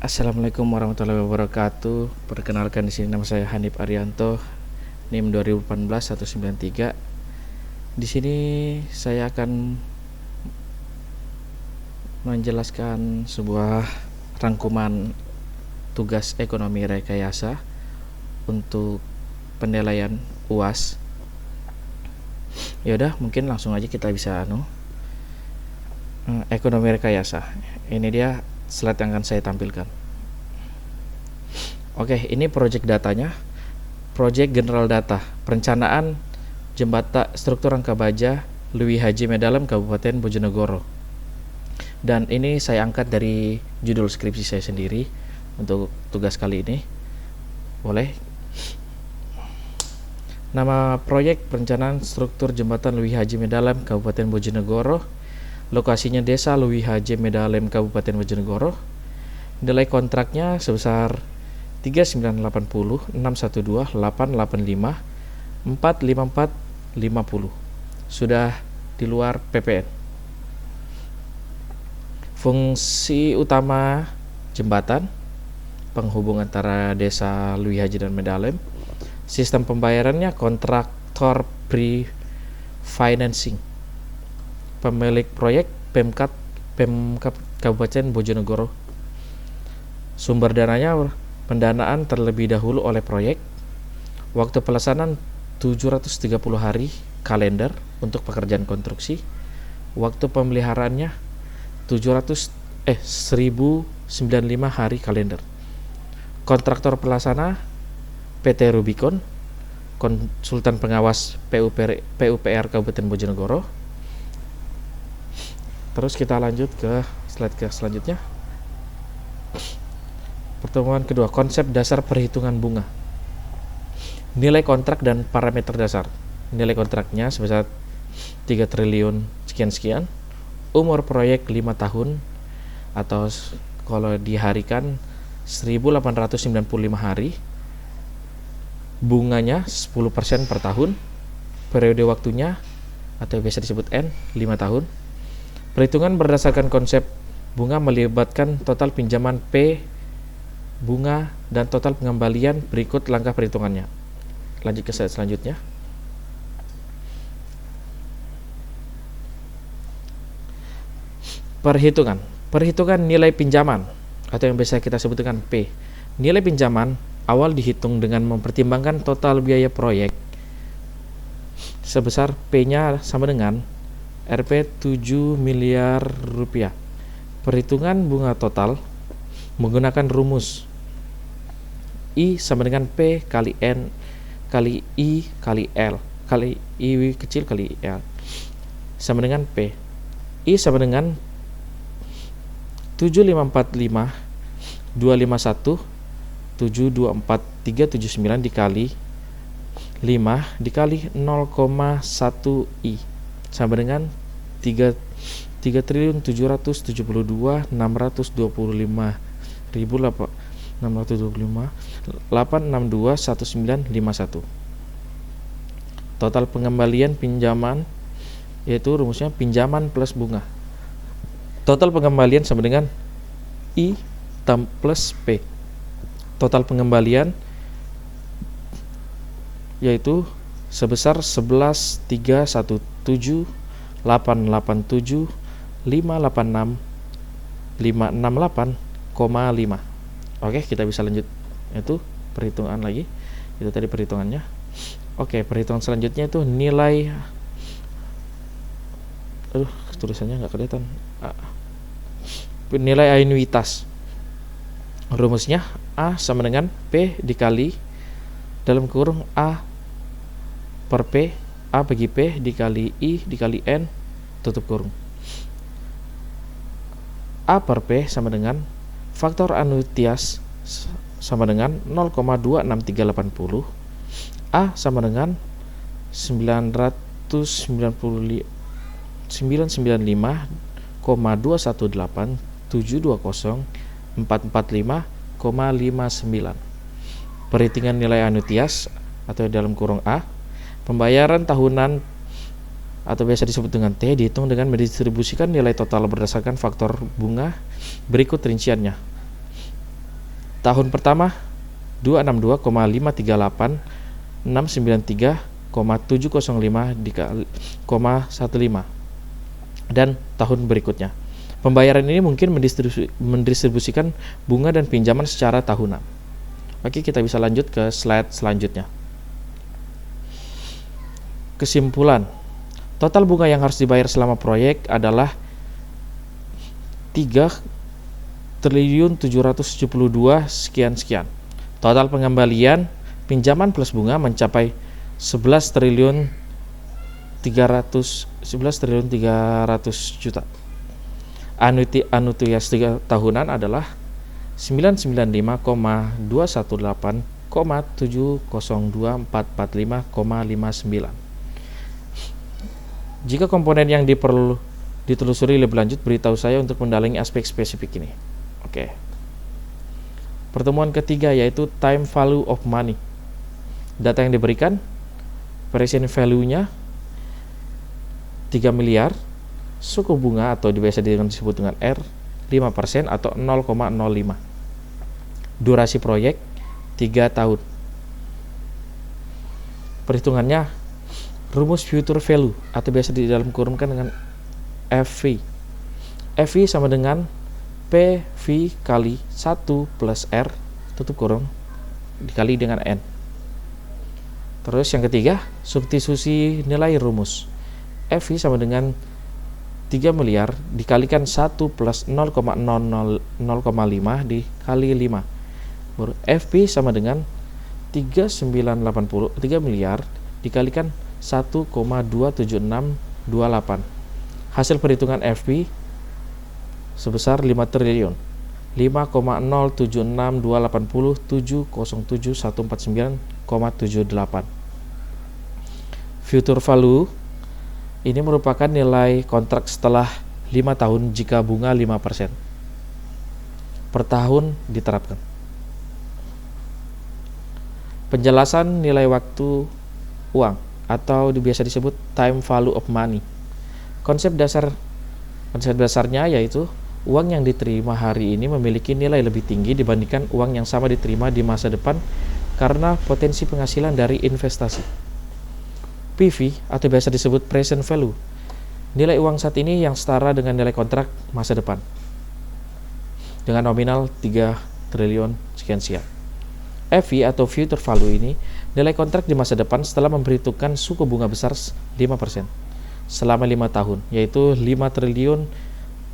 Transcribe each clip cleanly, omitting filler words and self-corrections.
Assalamualaikum warahmatullahi wabarakatuh. Perkenalkan, di sini nama saya Hanif Arianto, NIM 2018-193. Di sini saya akan menjelaskan sebuah rangkuman tugas ekonomi rekayasa untuk penilaian UAS. Yaudah, mungkin langsung aja kita bisa ekonomi rekayasa. Ini dia slide yang akan saya tampilkan. Oke, ini project datanya. Project General Data, perencanaan jembatan struktur rangka baja Luwi Haji Medalem Kabupaten Bojonegoro. Dan ini saya angkat dari judul skripsi saya sendiri untuk tugas kali ini. Boleh. Nama proyek perencanaan struktur jembatan Luwi Haji Medalem Kabupaten Bojonegoro. Lokasinya Desa Luwi Haji Medalem Kabupaten Bojonegoro. Nilai kontraknya sebesar 3980 612 885 454 50. Sudah di luar PPN. Fungsi utama jembatan penghubung antara Desa Luwi Haji dan Medalem. Sistem pembayarannya kontraktor pre-financing. Pemilik proyek Pemkab Kabupaten Bojonegoro. Sumber dananya pendanaan terlebih dahulu oleh proyek. Waktu pelaksanaan 730 hari kalender untuk pekerjaan konstruksi. Waktu pemeliharaannya 1095 hari kalender. Kontraktor pelaksana PT Rubicon, konsultan pengawas PUPR Kabupaten Bojonegoro. Terus kita lanjut ke slide selanjutnya. Pertemuan kedua, konsep dasar perhitungan bunga. Nilai kontrak dan parameter dasar. Nilai kontraknya sebesar 3 triliun sekian-sekian. Umur proyek 5 tahun atau kalau diharikan 1895 hari. Bunganya 10% per tahun. Periode waktunya atau biasa disebut N 5 tahun. Perhitungan berdasarkan konsep bunga melibatkan total pinjaman P, bunga, dan total pengembalian. Berikut langkah perhitungannya. Lanjut ke slide selanjutnya. Perhitungan nilai pinjaman atau yang biasa kita sebut dengan P. Nilai pinjaman awal dihitung dengan mempertimbangkan total biaya proyek sebesar P-nya sama dengan Rp 7 miliar rupiah. Perhitungan bunga total menggunakan rumus I sama dengan P kali N kali I kali L kali I kecil kali L sama dengan P. I sama dengan 7545 251 724 379 dikali 5 dikali 0,1 I sama dengan 3.772.625.621 862.1951. Total pengembalian pinjaman yaitu rumusnya pinjaman plus bunga. Total pengembalian sama dengan I plus P. Total pengembalian yaitu sebesar 11.317.887.586.568,5. Oke, kita bisa lanjut. Itu perhitungan lagi. Itu tadi perhitungannya. Oke, perhitungan selanjutnya itu nilai. Tulisannya nggak kelihatan. Nilai anuitas. Rumusnya A sama dengan P dikali dalam kurung A per P, A bagi P dikali I dikali N tutup kurung. A per P sama dengan faktor anuitas sama dengan 0,26380. A sama dengan 999,218.720.445,59. Perhitungan nilai anuitas atau dalam kurung A. Pembayaran tahunan atau biasa disebut dengan T dihitung dengan mendistribusikan nilai total berdasarkan faktor bunga. Berikut rinciannya. Tahun pertama 262,538 693,705 dikali 0,15 dan tahun berikutnya. Pembayaran ini mungkin mendistribusikan bunga dan pinjaman secara tahunan. Oke, kita bisa lanjut ke slide selanjutnya. Kesimpulan, total bunga yang harus dibayar selama proyek adalah 3.772 sekian. Total pengembalian pinjaman plus bunga mencapai 11.300 juta. Anuitas 3 tahunan adalah 995,218,702.445,59. Jika komponen yang ditelusuri lebih lanjut, beritahu saya untuk mendalangi aspek spesifik ini. Oke. Pertemuan ketiga yaitu time value of money. Data yang diberikan, present value-nya 3 miliar, suku bunga atau biasa disebut dengan R 5% atau 0,05. Durasi proyek 3 tahun. Perhitungannya rumus future value atau biasa di dalam kurungkan dengan FV. FV sama dengan PV kali 1 plus R tutup kurung dikali dengan N. Terus yang ketiga, substitusi nilai rumus. FV sama dengan 3 miliar dikalikan 1 plus 0,05 dikali 5. FP sama dengan 3 miliar dikalikan 1,27628. Hasil perhitungan FP sebesar 5 triliun 5,076280707.149,78. Future value ini merupakan nilai kontrak setelah 5 tahun jika bunga 5% per tahun diterapkan. Penjelasan nilai waktu uang atau biasa disebut time value of money. Konsep dasarnya yaitu uang yang diterima hari ini memiliki nilai lebih tinggi dibandingkan uang yang sama diterima di masa depan karena potensi penghasilan dari investasi. PV atau biasa disebut present value, nilai uang saat ini yang setara dengan nilai kontrak masa depan dengan nominal 3 triliun sekian. FV atau future value ini nilai kontrak di masa depan setelah memperhitungkan suku bunga besar 5% selama 5 tahun, yaitu 5 triliun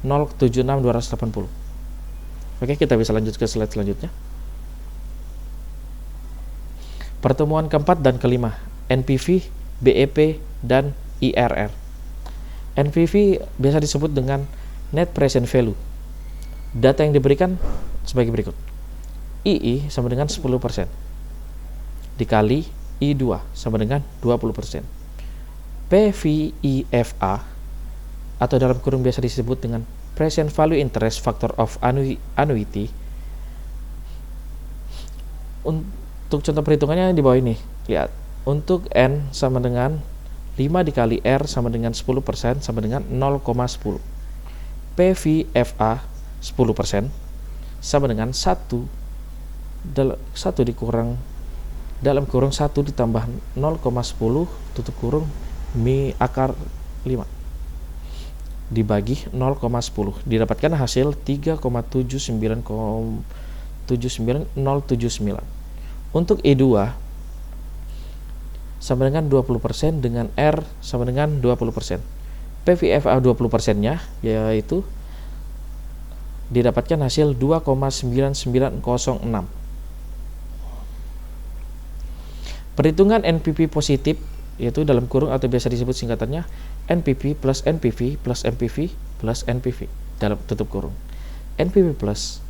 076.280. Oke, kita bisa lanjut ke slide selanjutnya. Pertemuan keempat dan kelima, NPV, BEP, dan IRR. NPV biasa disebut dengan Net Present Value. Data yang diberikan sebagai berikut. II sama dengan 10% dikali I2 sama dengan 20%. PVIFA atau dalam kurung biasa disebut dengan Present Value Interest Factor of Annuity. Untuk contoh perhitungannya di bawah ini, lihat. Untuk N sama dengan 5 dikali R sama dengan 10% sama dengan 0,10. PVFA 10% sama dengan 1 dikurang dalam kurung 1 ditambah 0,10 tutup kurung mi akar 5 dibagi 0,10 didapatkan hasil 3,79079. Untuk E2 sama dengan 20% dengan R sama dengan 20%. PVFA 20%-nya yaitu didapatkan hasil 2,9906. Perhitungan NPV positif yaitu dalam kurung atau biasa disebut singkatannya NPV plus NPV plus NPV plus NPV dalam tutup kurung. NPV plus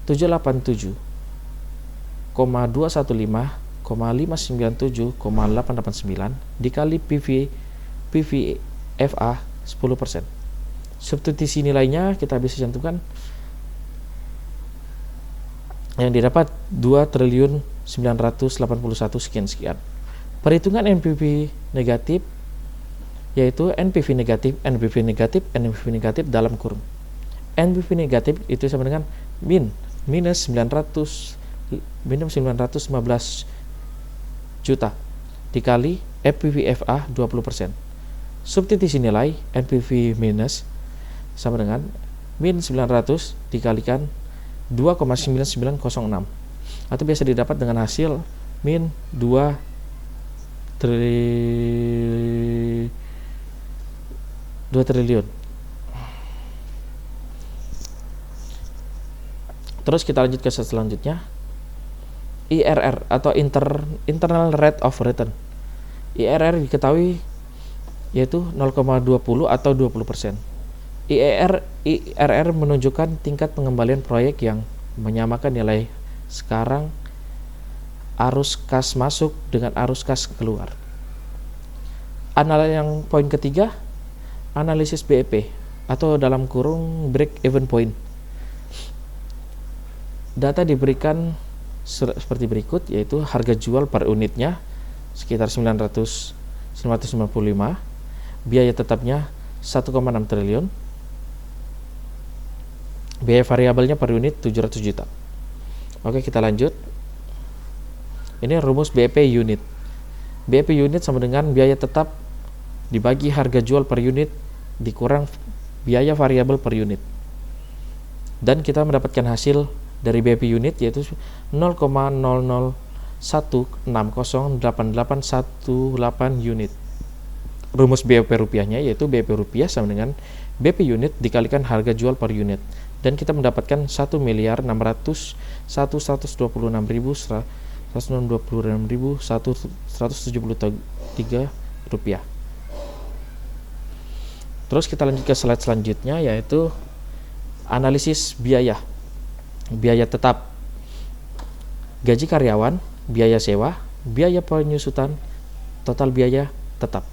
787,215,597,889 dikali PVFA 10%. Substitusi nilainya kita bisa cantumkan yang didapat 2.981 sekian. Perhitungan NPV negatif yaitu NPV negatif dalam kurung. NPV negatif itu sama dengan min minus 915 juta dikali NPV-FA 20%. Substitusi nilai NPV minus sama dengan min 900 dikalikan 2,9906 atau biasa didapat dengan hasil min 2 triliun. Terus kita lanjut ke selanjutnya, IRR atau internal rate of return. IRR diketahui yaitu 0,20 atau 20%. IRR menunjukkan tingkat pengembalian proyek yang menyamakan nilai sekarang arus kas masuk dengan arus kas keluar. Yang poin ketiga, analisis BEP atau dalam kurung break even point. Data diberikan seperti berikut, yaitu harga jual per unitnya sekitar 995, biaya tetapnya 1,6 triliun, biaya variabelnya per unit 700 juta. Oke, kita lanjut. Ini rumus BEP unit. BEP unit sama dengan biaya tetap dibagi harga jual per unit dikurang biaya variabel per unit. Dan kita mendapatkan hasil dari BEP unit yaitu 0,0016088818 unit. Rumus BEP rupiahnya yaitu BEP rupiah sama dengan BEP unit dikalikan harga jual per unit. Dan kita mendapatkan 1.601.126.173 rupiah. Terus kita lanjut ke slide selanjutnya, yaitu analisis biaya tetap, gaji karyawan, biaya sewa, biaya penyusutan, total biaya tetap.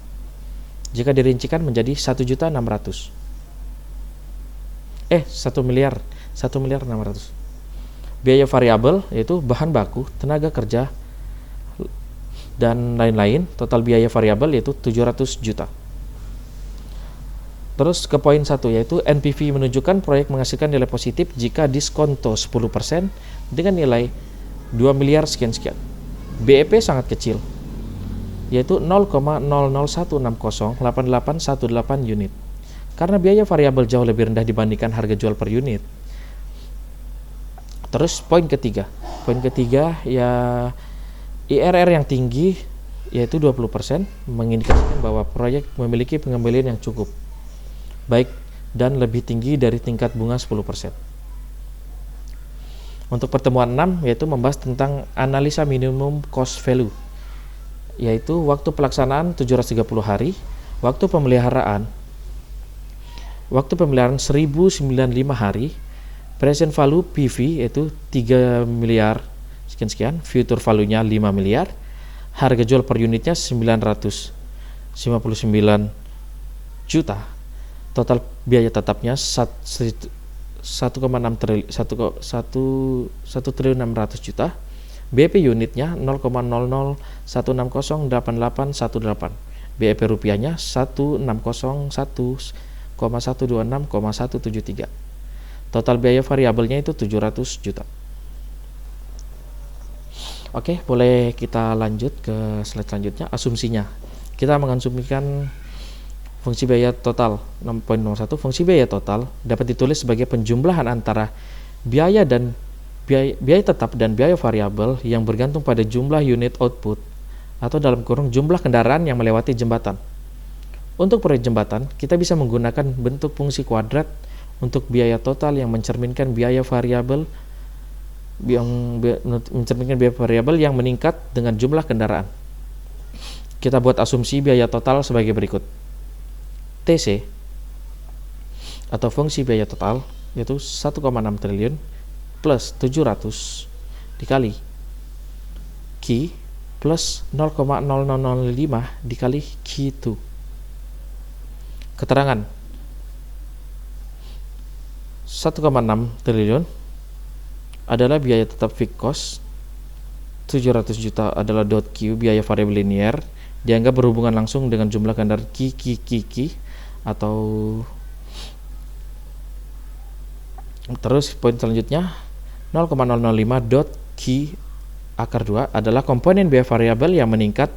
Jika dirincikan menjadi 1.600.000. 1.600.000. Biaya variabel yaitu bahan baku, tenaga kerja, dan lain-lain. Total biaya variabel yaitu 700 juta. Terus ke poin 1 yaitu NPV menunjukkan proyek menghasilkan nilai positif jika diskonto 10% dengan nilai 2 miliar sekian-sekian. BEP sangat kecil yaitu 0,0016088818 unit. Karena biaya variabel jauh lebih rendah dibandingkan harga jual per unit. Terus poin ketiga ya IRR yang tinggi yaitu 20% mengindikasikan bahwa proyek memiliki pengembalian yang cukup baik dan lebih tinggi dari tingkat bunga 10%. Untuk pertemuan 6 yaitu membahas tentang analisa minimum cost value, yaitu waktu pelaksanaan 730 hari, waktu pemeliharaan 1095 hari, present value PV yaitu 3 miliar sekian-sekian, future value-nya 5 miliar, harga jual per unitnya 959 juta. Total biaya tetapnya 1,6 triliun 600 juta. BEP unitnya 0,0016088818. BEP rupiahnya 1601,126,173. Total biaya variabelnya itu 700 juta. Oke, boleh kita lanjut ke slide selanjutnya, asumsinya. Kita mengasumsikan fungsi biaya total. Poin nomor 1, fungsi biaya total dapat ditulis sebagai penjumlahan antara biaya tetap dan biaya variabel yang bergantung pada jumlah unit output atau dalam kurung jumlah kendaraan yang melewati jembatan. Untuk proyek jembatan, kita bisa menggunakan bentuk fungsi kuadrat untuk biaya total yang mencerminkan biaya variabel yang meningkat dengan jumlah kendaraan. Kita buat asumsi biaya total sebagai berikut. TC atau fungsi biaya total yaitu 1,6 triliun plus 700 dikali Q plus 0,0005 dikali Q2. Keterangan 1,6 triliun adalah biaya tetap fixed cost, 700 juta adalah .Q biaya variabel linear dianggap berhubungan langsung dengan jumlah kendaraan Q atau terus poin selanjutnya 0,005 dot Q akar 2 adalah komponen biaya variabel yang meningkat.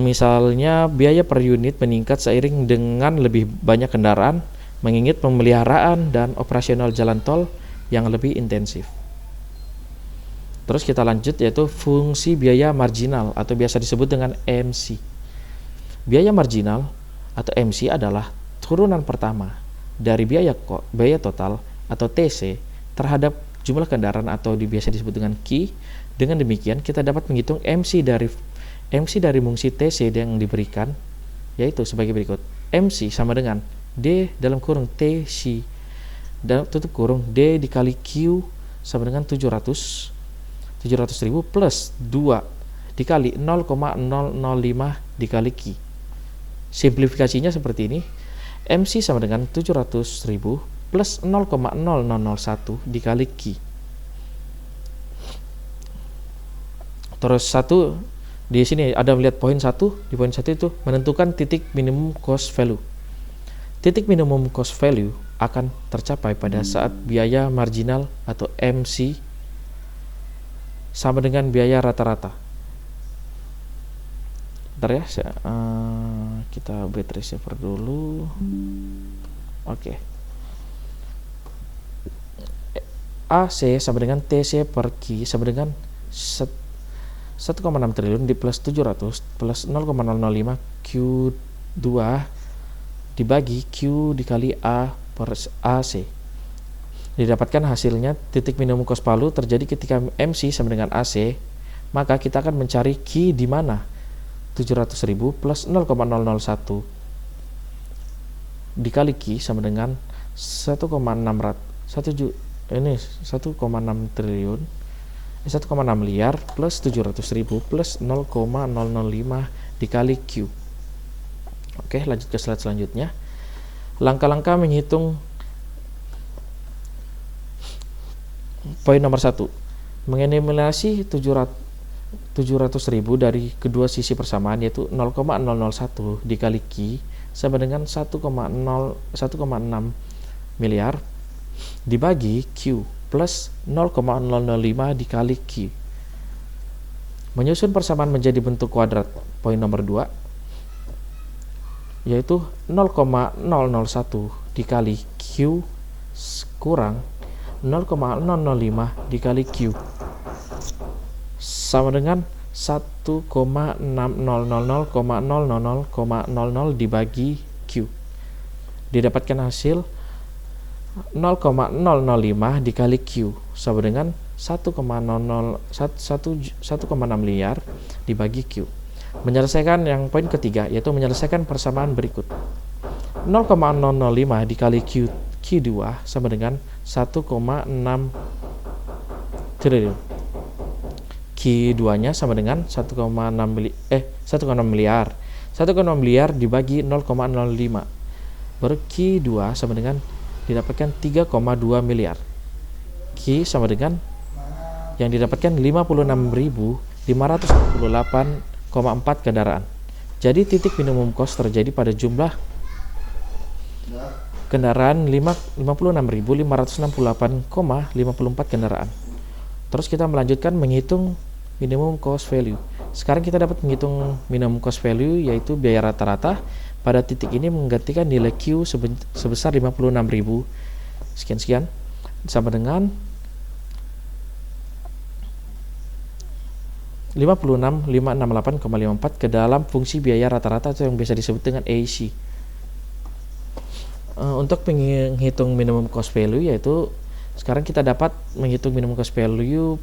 Misalnya biaya per unit meningkat seiring dengan lebih banyak kendaraan, mengingat pemeliharaan dan operasional jalan tol yang lebih intensif. Terus kita lanjut, yaitu fungsi biaya marginal atau biasa disebut dengan MC. Biaya marginal atau MC adalah turunan pertama dari biaya total atau TC terhadap jumlah kendaraan atau biasa disebut dengan Q. Dengan demikian kita dapat menghitung MC dari fungsi TC yang diberikan, yaitu sebagai berikut. MC sama dengan D dalam kurung TC dalam tutup kurung D dikali Q sama dengan 700.000 plus 2 dikali 0,005 dikali Q. Simplifikasinya seperti ini. MC sama dengan 700.000 plus 0,0001 dikali Q. Terus satu di sini ada melihat poin 1. Di poin 1 itu menentukan titik minimum cost value. Titik minimum cost value akan tercapai pada saat biaya marginal atau MC sama dengan biaya rata-rata. Bentar ya, kita bread receiver dulu. Oke. AC sama dengan TC per Q sama dengan 1,6 triliun di plus 700 plus 0,005 Q2 dibagi Q dikali A per AC. Didapatkan hasilnya titik minimum cost value terjadi ketika MC sama dengan AC, maka kita akan mencari Q di mana 700.000 plus 0,001 dikali Q sama dengan 1,6 triliun 1,6 miliar plus 700.000 plus 0,005 dikali Q. Oke, lanjut ke slide selanjutnya. Langkah-langkah menghitung poin nomor 1. Mengeliminasi 700.000 dari kedua sisi persamaan, yaitu 0,001 dikali Q sama dengan 1,6 miliar dibagi Q plus 0,005 dikali Q. Menyusun persamaan menjadi bentuk kuadrat. Poin nomor 2 yaitu 0,001 dikali Q kurang 0,005 dikali Q sama dengan 1,600,000,00 dibagi Q. Didapatkan hasil 0,005 dikali Q sama dengan 1,6 miliar dibagi Q. Menyelesaikan yang poin ketiga, yaitu menyelesaikan persamaan berikut. 0,005 dikali Q2 sama dengan 1,6 triliun. Q2 nya sama dengan 1,6 miliar. 1,6 miliar dibagi 0,05. Baru Q2 sama dengan didapatkan 3,2 miliar. Q sama dengan yang didapatkan 56.548,4 kendaraan. Jadi titik minimum cost terjadi pada jumlah kendaraan 56.568,54 kendaraan. Terus kita melanjutkan menghitung minimum cost value. Sekarang kita dapat menghitung minimum cost value, yaitu biaya rata-rata pada titik ini menggantikan nilai Q sebesar 56.000 sekian-sekian sama dengan 56.568,54 ke dalam fungsi biaya rata-rata atau yang biasa disebut dengan AC. Untuk menghitung minimum cost value, yaitu sekarang kita dapat menghitung minimum cost value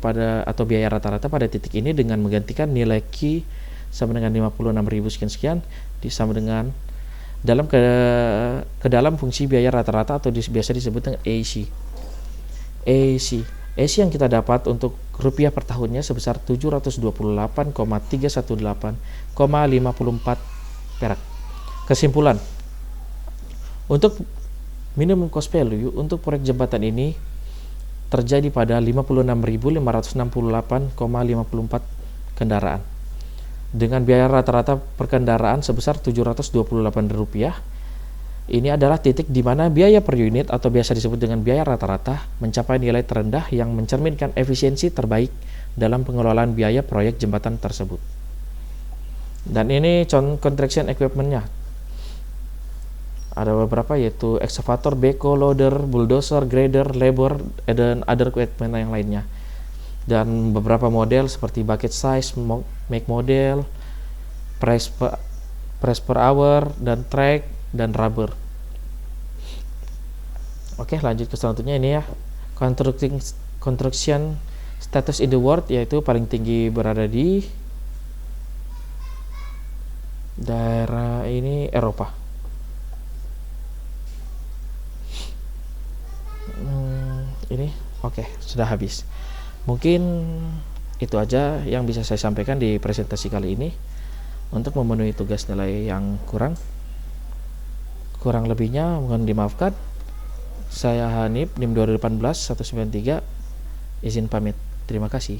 atau biaya rata-rata pada titik ini dengan menggantikan nilai Q sama dengan 56.000 sekian-sekian sama dengan ke dalam fungsi biaya rata-rata atau biasa disebut dengan AC. AC yang kita dapat untuk rupiah per tahunnya sebesar 728,318,54 perak. Kesimpulan, untuk minimum cost value untuk proyek jembatan ini terjadi pada 56.568,54 kendaraan dengan biaya rata-rata per kendaraan sebesar Rp728. Ini adalah titik di mana biaya per unit atau biasa disebut dengan biaya rata-rata mencapai nilai terendah yang mencerminkan efisiensi terbaik dalam pengelolaan biaya proyek jembatan tersebut. Dan ini construction equipment-nya. Ada beberapa, yaitu excavator, backhoe, loader, bulldozer, grader, labor, dan other equipment yang lainnya. Dan beberapa model seperti bucket size, make model, press per hour, dan track, dan rubber. Oke, lanjut ke selanjutnya. Ini ya, construction status in the world, yaitu paling tinggi berada di daerah ini Eropa. Ini oke, sudah habis. Mungkin itu aja yang bisa saya sampaikan di presentasi kali ini. Untuk memenuhi tugas nilai yang kurang lebihnya mohon dimaafkan. Saya Hanif, NIM 2018 193, izin pamit. Terima kasih.